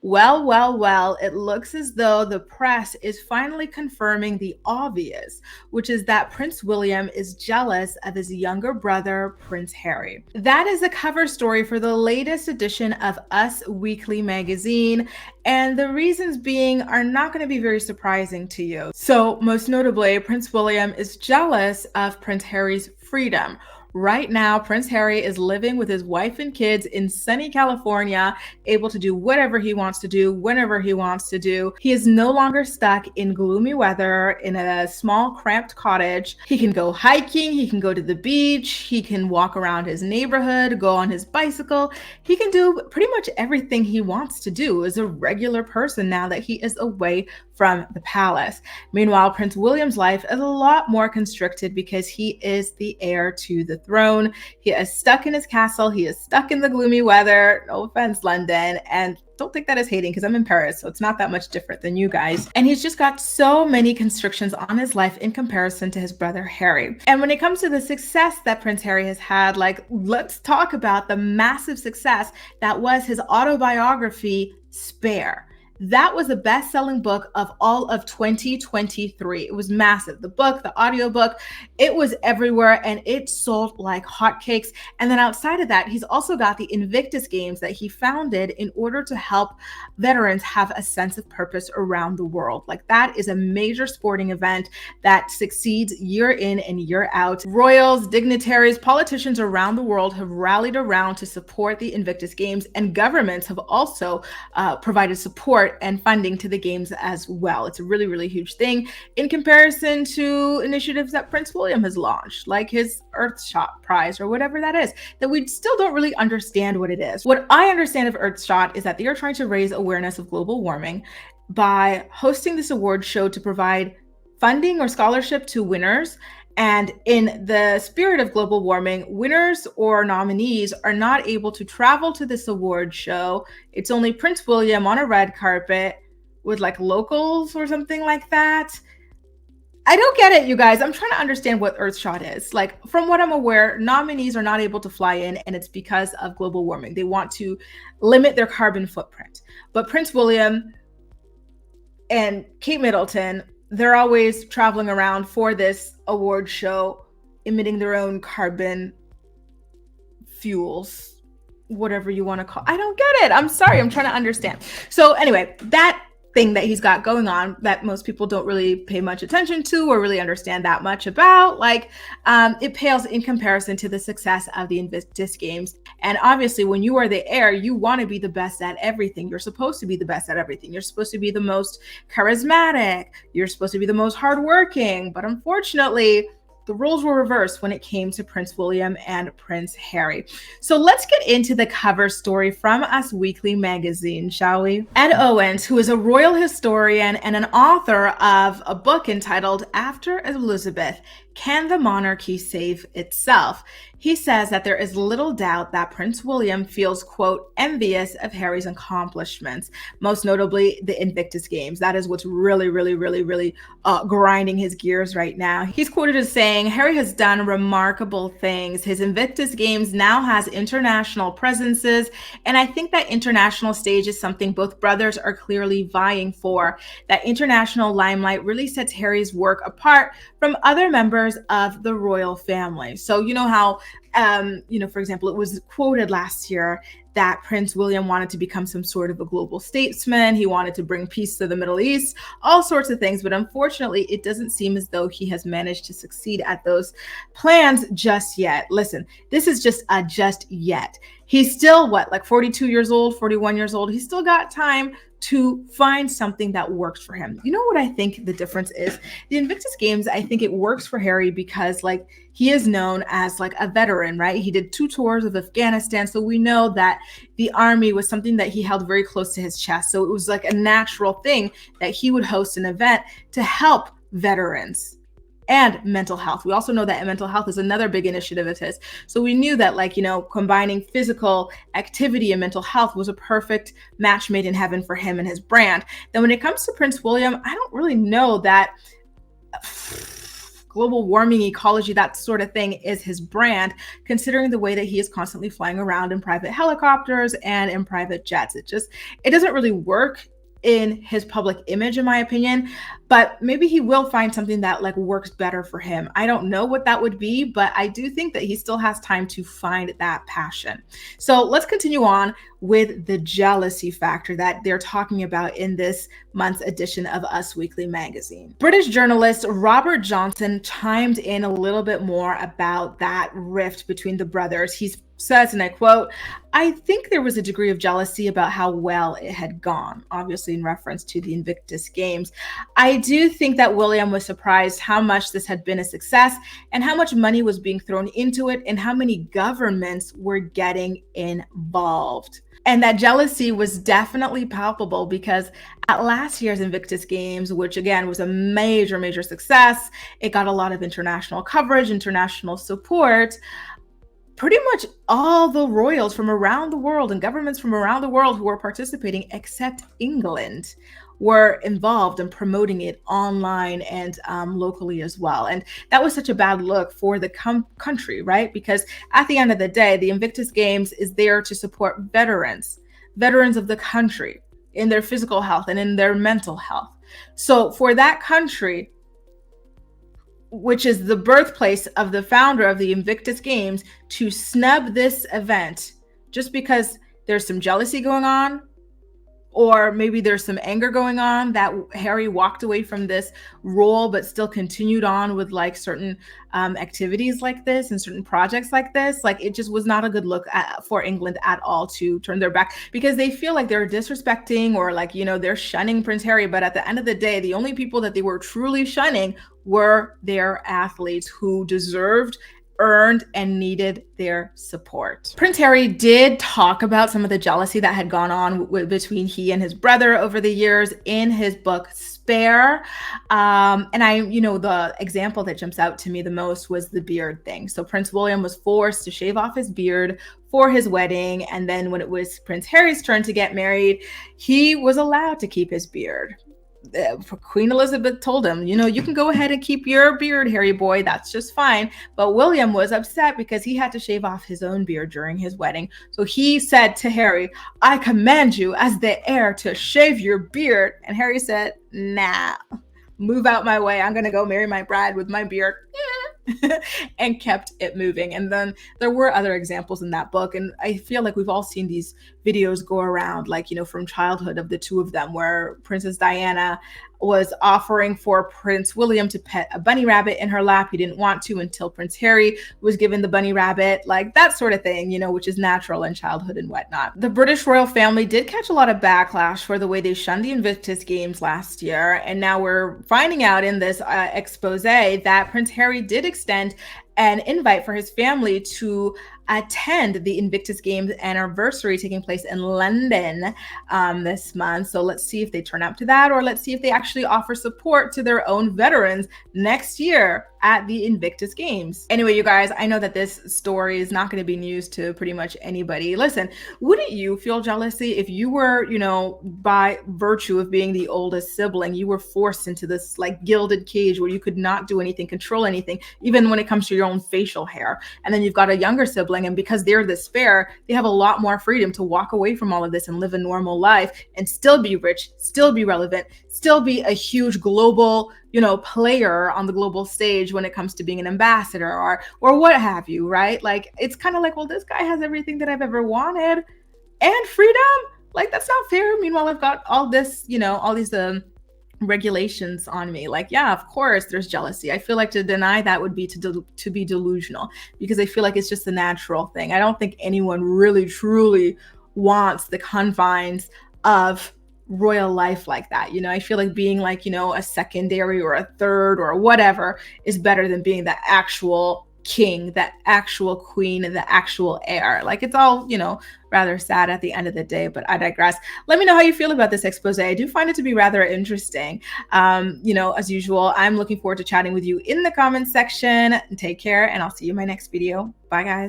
Well, it looks as though the press is finally confirming the obvious, which is that Prince William is jealous of his younger brother, Prince Harry. That is the cover story for the latest edition of Us Weekly magazine, and the reasons being are not going to be very surprising to you. So, most notably, Prince William is jealous of Prince Harry's freedom. Right now, Prince Harry is living with his wife and kids in sunny California, able to do whatever he wants to do, whenever he wants to do. He is no longer stuck in gloomy weather in a small, cramped cottage. He can go hiking, he can go to the beach, he can walk around his neighborhood, go on his bicycle. He can do pretty much everything he wants to do as a regular person now that he is away from the palace. Meanwhile, Prince William's life is a lot more constricted because he is the heir to the throne. He is stuck in his castle. He is stuck in the gloomy weather. No offense, London. And don't think that is hating because I'm in Paris, so it's not that much different than you guys. And he's just got so many constrictions on his life in comparison to his brother Harry. And when it comes to the success that Prince Harry has had, let's talk about the massive success that was his autobiography, Spare. That was the best-selling book of all of 2023. It was massive. The book, the audiobook, it was everywhere and it sold like hotcakes. And then outside of that, he's also got the Invictus Games that he founded in order to help veterans have a sense of purpose around the world. Like, that is a major sporting event that succeeds year in and year out. Royals, dignitaries, politicians around the world have rallied around to support the Invictus Games, and governments have also provided support and funding to the games as well. It's a really, really huge thing in comparison to initiatives that Prince William has launched, like his Earthshot Prize or whatever that is, that we still don't really understand what it is. What I understand of Earthshot is that they are trying to raise awareness of global warming by hosting this award show to provide funding or scholarship to winners. And in the spirit of global warming, winners or nominees are not able to travel to this award show. It's only Prince William on a red carpet with like locals or something like that. I don't get it, you guys. I'm trying to understand what Earthshot is. Like, from what I'm aware, nominees are not able to fly in, and it's because of global warming. They want to limit their carbon footprint. But Prince William and Kate Middleton, they're always traveling around for this award show, emitting their own carbon fuels, whatever you want to call. I don't get it. I'm sorry. I'm trying to understand. So anyway, that thing that he's got going on that most people don't really pay much attention to or really understand that much about, it pales in comparison to the success of the Invictus Games. And obviously, when you are the heir, you want to be the best at everything. You're supposed to be the best at everything. You're supposed to be the most charismatic. You're supposed to be the most hardworking. But unfortunately, the roles were reversed when it came to Prince William and Prince Harry. So let's get into the cover story from Us Weekly magazine, shall we? Ed Owens, who is a royal historian and an author of a book entitled After Elizabeth, Can the Monarchy Save Itself? He says that there is little doubt that Prince William feels, quote, envious of Harry's accomplishments, most notably the Invictus Games. That is what's really grinding his gears right now. He's quoted as saying, Harry has done remarkable things. His Invictus Games now has international presences, and I think that international stage is something both brothers are clearly vying for. That international limelight really sets Harry's work apart from other members of the royal family. So you know how, for example, it was quoted last year that Prince William wanted to become some sort of a global statesman. He wanted to bring peace to the Middle East, all sorts of things. But unfortunately, it doesn't seem as though he has managed to succeed at those plans just yet. Listen, this is just a just yet. He's still 42 years old, 41 years old. He's still got time to find something that works for him. You know what I think the difference is? The Invictus Games, I think it works for Harry because he is known as a veteran, right? He did 2 tours of Afghanistan. So we know that the army was something that he held very close to his chest. So it was like a natural thing that he would host an event to help veterans. And mental health. We also know that mental health is another big initiative of his. So we knew that combining physical activity and mental health was a perfect match made in heaven for him and his brand. Then when it comes to Prince William, I don't really know that global warming, ecology, that sort of thing is his brand, considering the way that he is constantly flying around in private helicopters and in private jets. It doesn't really work in his public image, in my opinion, but maybe he will find something that like works better for him. I don't know what that would be, but I do think that he still has time to find that passion. So let's continue on with the jealousy factor that they're talking about in this month's edition of Us Weekly magazine. British journalist Robert Johnson chimed in a little bit more about that rift between the brothers. He says, and I quote, "I think there was a degree of jealousy about how well it had gone," obviously in reference to the Invictus Games. "I do think that William was surprised how much this had been a success and how much money was being thrown into it and how many governments were getting involved." And that jealousy was definitely palpable because at last year's Invictus Games, which again was a major, major success, it got a lot of international coverage, international support. Pretty much all the royals from around the world and governments from around the world who were participating, except England, were involved in promoting it online and locally as well. And that was such a bad look for the country, right? Because at the end of the day, the Invictus Games is there to support veterans of the country in their physical health and in their mental health. So for that country, which is the birthplace of the founder of the Invictus Games, to snub this event just because there's some jealousy going on, or maybe there's some anger going on that Harry walked away from this role but still continued on with like certain activities like this and certain projects like this. Like it just was not a good look for England at all to turn their back, because they feel like they're disrespecting or like, you know, they're shunning Prince Harry. But at the end of the day, the only people that they were truly shunning were their athletes who deserved, earned, and needed their support. Prince Harry did talk about some of the jealousy that had gone on between he and his brother over the years in his book Spare. And the example that jumps out to me the most was the beard thing. So Prince William was forced to shave off his beard for his wedding. And then when it was Prince Harry's turn to get married, he was allowed to keep his beard. Queen Elizabeth told him, you know, you can go ahead and keep your beard, Harry boy, that's just fine. But William was upset because he had to shave off his own beard during his wedding. So he said to Harry, "I command you as the heir to shave your beard." And Harry said, "Nah, move out my way. I'm going to go marry my bride with my beard." And kept it moving. And then there were other examples in that book. And I feel like we've all seen these videos go around, like, you know, from childhood of the two of them, where Princess Diana was offering for Prince William to pet a bunny rabbit in her lap. He didn't want to until Prince Harry was given the bunny rabbit, like that sort of thing, you know, which is natural in childhood and whatnot. The British royal family did catch a lot of backlash for the way they shunned the Invictus Games last year. And now we're finding out in this expose that Prince Harry did extend an invite for his family to attend the Invictus Games anniversary taking place in London this month. So let's see if they turn up to that, or let's see if they actually offer support to their own veterans next year at the Invictus Games. Anyway, you guys, I know that this story is not going to be news to pretty much anybody. Listen, wouldn't you feel jealousy if you were, you know, by virtue of being the oldest sibling, you were forced into this like gilded cage where you could not do anything, control anything, even when it comes to your own facial hair. And then you've got a younger sibling, and because they're this fair, they have a lot more freedom to walk away from all of this and live a normal life and still be rich, still be relevant, still be a huge global, you know, player on the global stage when it comes to being an ambassador or what have you, right? Like, it's kind of like, well, this guy has everything that I've ever wanted and freedom. Like, that's not fair. Meanwhile, I've got all this, you know, all these regulations on me. Like, yeah, of course there's jealousy. I feel like to deny that would be to be delusional, because I feel like it's just a natural thing. I don't think anyone really truly wants the confines of royal life like that. You know, I feel like being like, you know, a secondary or a third or whatever is better than being the actual king, the actual queen, and the actual heir. Like, it's all, you know, rather sad at the end of the day, but I digress. Let me know how you feel about this expose. I do find it to be rather interesting. You know, as usual, I'm looking forward to chatting with you in the comments section. Take care, and I'll see you in my next video. Bye, guys.